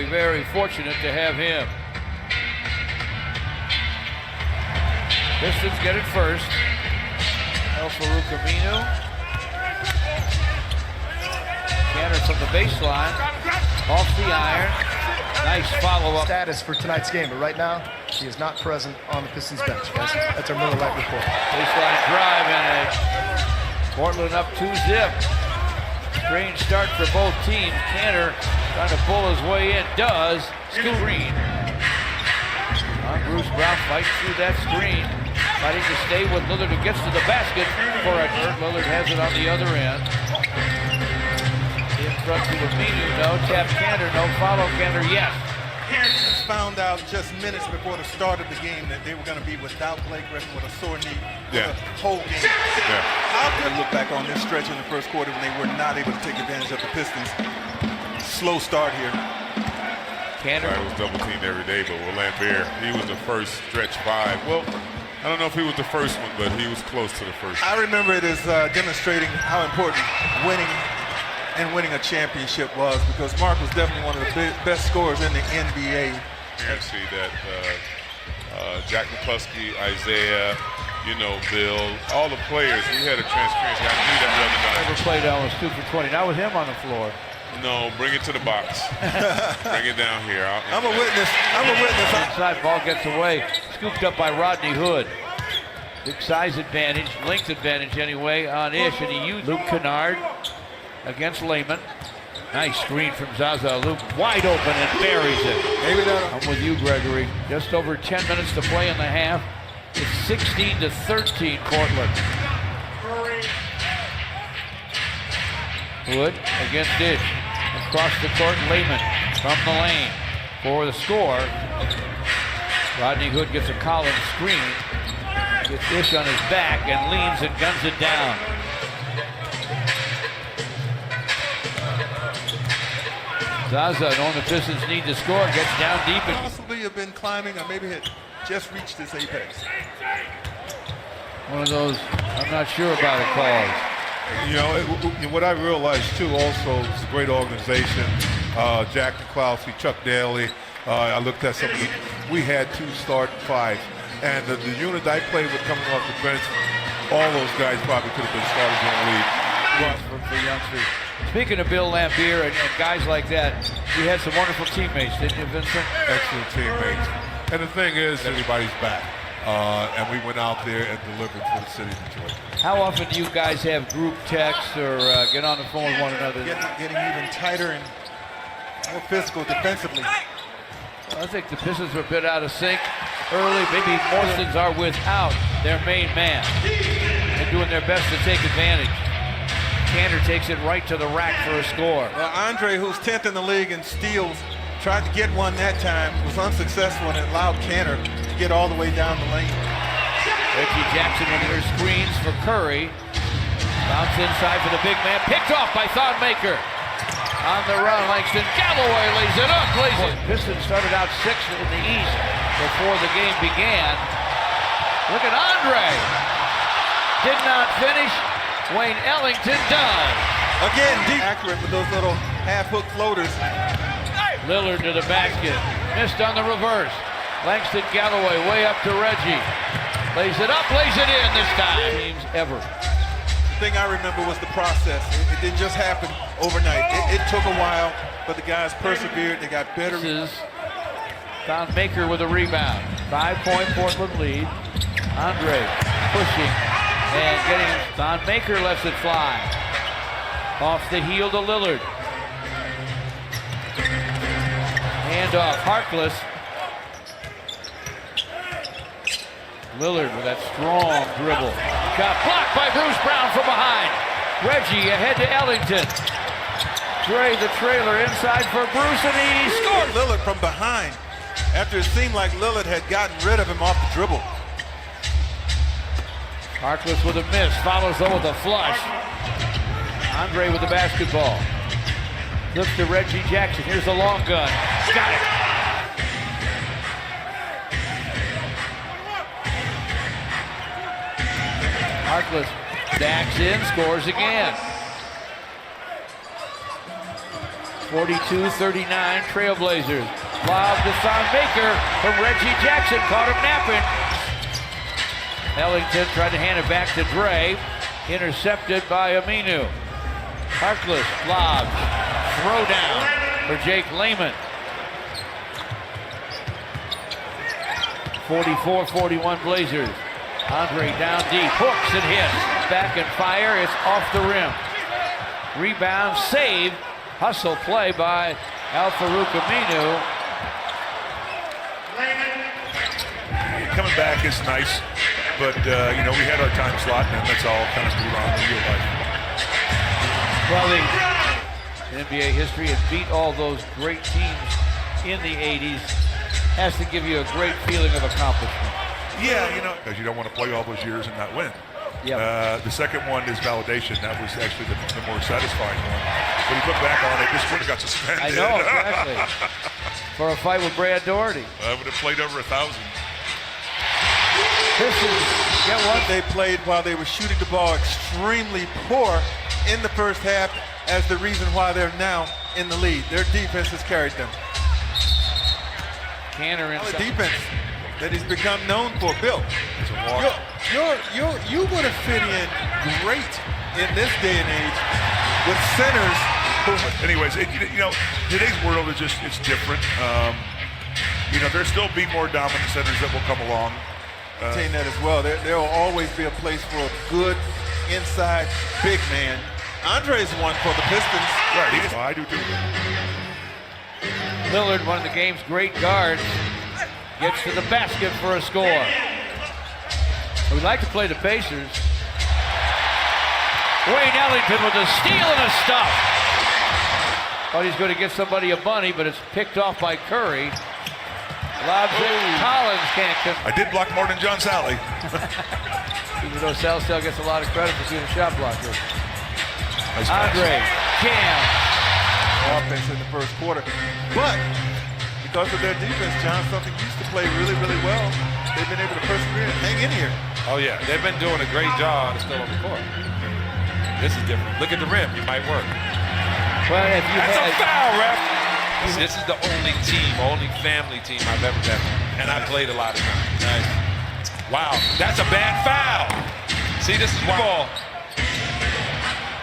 very, very fortunate to have him. Pistons get it first. El Farouk Aminu. Cantor from the baseline. Off the iron. Nice follow-up. Status for tonight's game, but right now, he is not present on the Pistons bench. That's our Miller Lite report. Baseline drive and a Portland up 2-zip. Strange start for both teams. Cantor trying to pull his way in. Does. Screen. Bruce Brown fights through that screen. Fighting to stay with Lillard, who gets to the basket for a turn. Lillard has it on the other end. In front to Aminu, no. Tap Cantor, no. Follow Cantor, yes. Found out just minutes before the start of the game that they were going to be without Blake Griffin with a sore knee for the whole game. How could look back on this stretch in the first quarter when they were not able to take advantage of the Pistons? Slow start here. Cantor was double teamed every day, but with Lambert, he was the first stretch five. Well, I don't know if he was the first one, but he was close to the first. I remember it as demonstrating how important winning a championship was, because Mark was definitely one of the best scorers in the NBA. You see that Jack McCluskey, Isaiah, Bill, all the players, we had a transparency. I knew that the other night. Never played almost 2 for 20. Not with him on the floor. No, bring it to the box. Bring it down here. I'm a witness. Inside ball gets away. Scooped up by Rodney Hood. Big size advantage, length advantage anyway on Ish, and he used Luke Kennard against Lehman. Nice screen from Zaza. Luke wide open and buries it. I'm with you, Gregory. Just over 10 minutes to play in the half. It's 16-13 Portland. Hood against Ish. Across the court, Lehman from the lane for the score. Rodney Hood gets a Collins screen. Gets Ish on his back and leans and guns it down. Zaza, knowing the Pistons need to score, gets down deep and possibly have been climbing, or maybe had just reached his apex. One of those I'm not sure about it calls. What I realized too also is a great organization. Jack McCloskey, Chuck Daly. I looked at some. We had 2 starting fives, and the unit I played with coming off the bench, all those guys probably could have been starters in the league. For youngsters. Speaking of Bill Laimbeer and guys like that, we had some wonderful teammates, didn't you, Vincent? Excellent teammates. And the thing is, everybody's back. And we went out there and delivered for the city of Detroit. How often do you guys have group text or get on the phone with one another? Getting even tighter and more physical defensively. I think the Pistons were a bit out of sync early. Maybe Pistons are without their main man. They're doing their best to take advantage. Cantor takes it right to the rack for a score. Well, Andre, who's 10th in the league in steals, tried to get one that time, was unsuccessful, and it allowed Cantor to get all the way down the lane. Reggie Jackson with her screens for Curry. Bounce inside for the big man. Picked off by Thonmaker. On the run, Langston Galloway lays it up. Pistons started out 6th in the East before the game began. Look at Andre. Did not finish. Wayne Ellington does. Again, deep. Accurate with those little half-hook floaters. Lillard to the basket. Missed on the reverse. Langston Galloway way up to Reggie. Lays it up, lays it in this time. Teams ever. The thing I remember was the process. It didn't just happen overnight. It took a while, but the guys persevered. They got better. This is Thonmaker with a rebound. 5-point Portland lead. Andre pushing and getting Thonmaker lets it fly. Off the heel to Lillard. Hand off Harkless. Lillard with that strong dribble. Got blocked by Bruce Brown from behind. Reggie ahead to Ellington. Dre the trailer inside for Bruce and he scored. Lillard from behind after it seemed like Lillard had gotten rid of him off the dribble. Harkless with a miss, follows though with a flush. Andre with the basketball. Flips to Reggie Jackson. Here's the long gun. Got it. Harkless backs in, scores again. 42-39 Trailblazers. Lob to Thon-Maker from Reggie Jackson. Caught him napping. Ellington tried to hand it back to Dre. Intercepted by Aminu. Harkless lobs. Throw down for Jake Lehman. 44-41 Blazers. Andre down deep. Hooks and hits. Back and fire. It's off the rim. Rebound, save. Hustle play by Al-Farouq Aminu. Coming back is nice, but you know, we had our time slot, and that's all kind of moved on in real life. Well, in NBA history and beat all those great teams in the 80s has to give you a great feeling of accomplishment. Yeah, you know, because you don't want to play all those years and not win. Yep. The second one is validation. That was actually the more satisfying one. When you look back on it, this would have got suspended. I know, exactly. For a fight with Brad Daugherty. I would have played over 1,000. Pistons get one. They played while they were shooting the ball extremely poor in the first half as the reason why they're now in the lead. Their defense has carried them. Canner The inside. defense that he's become known for. Bill, you would have fit in great in this day and age with centers who... Anyways, you know, today's world is just, it's different. You know, there'll still be more dominant centers that will come along. Maintain that as well. There will always be a place for a good inside big man. Andre's one for the Pistons. Right, I do too. Lillard, one of the game's great guards, gets to the basket for a score. We'd like to play the Pacers. Wayne Ellington with a steal and a stuff. Thought he's going to get somebody a bunny, but it's picked off by Curry. Lobs it. Collins can't come. I did block more than John Sally. Even though Salcel gets a lot of credit for being a shot blocker. Nice Andre, jam. Offense in the first quarter. But because of their defense, John, something used to play really, really well. They've been able to persevere and hang in here. Oh yeah, they've been doing a great job still on the court. This is different. Look at the rim, it might work. Well, if you That's had, a foul, ref. This is the only team, only family team I've ever been on. And I played a lot of times. Nice. Wow, that's a bad foul. See, this is ball.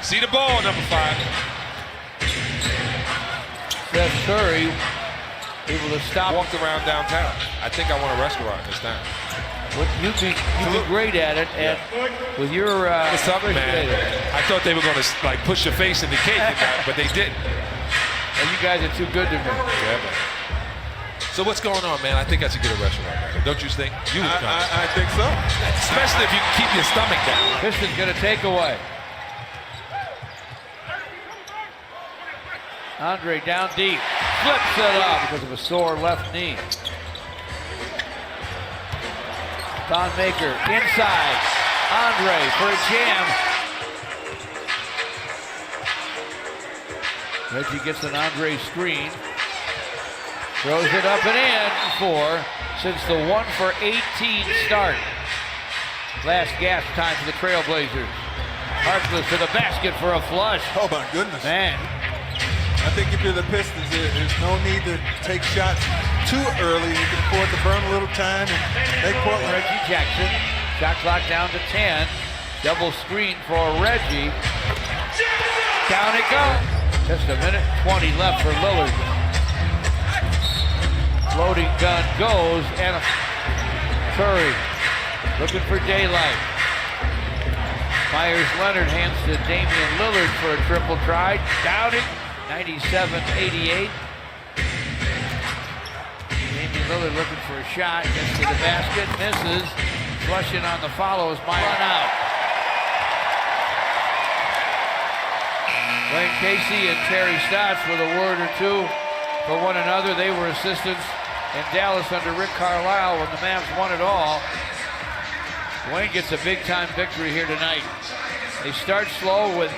See the ball, number 5. Steph Curry able to stop. Walked around downtown. I think I want a restaurant this time. What you'd be great at it, and with your What's up, man? I thought they were going to like push your face in the cake, but they didn't. And you guys are too good to me. Yeah, man. So what's going on, man? I think I should get a restaurant. Don't you think? You would come. I think so. Especially if you can keep your stomach down. Pistons gonna take away. Andre down deep, flips it up because of a sore left knee. Thon-Maker inside. Andre for a jam. Reggie gets an Andre screen. Throws it up and in since the 1 for 18 start. Last gas time for the Trailblazers. Harkless to the basket for a flush. Oh my goodness. Man. I think if you're the Pistons, there's no need to take shots too early. You can afford to burn a little time and make Portland. Reggie Jackson, shot clock down to 10. Double screen for Reggie. Down it goes. Just a minute 20 left for Lillard. Floating gun goes, and Curry looking for daylight. Myers Leonard hands to Damian Lillard for a triple try. Down it. 97-88. Damian Lillard looking for a shot, gets to the basket, misses. Flushing on the follow is Myers out. Wayne Casey and Terry Stotts with a word or two for one another. They were assistants in Dallas under Rick Carlisle when the Mavs won it all. Wayne gets a big-time victory here tonight. They start slow with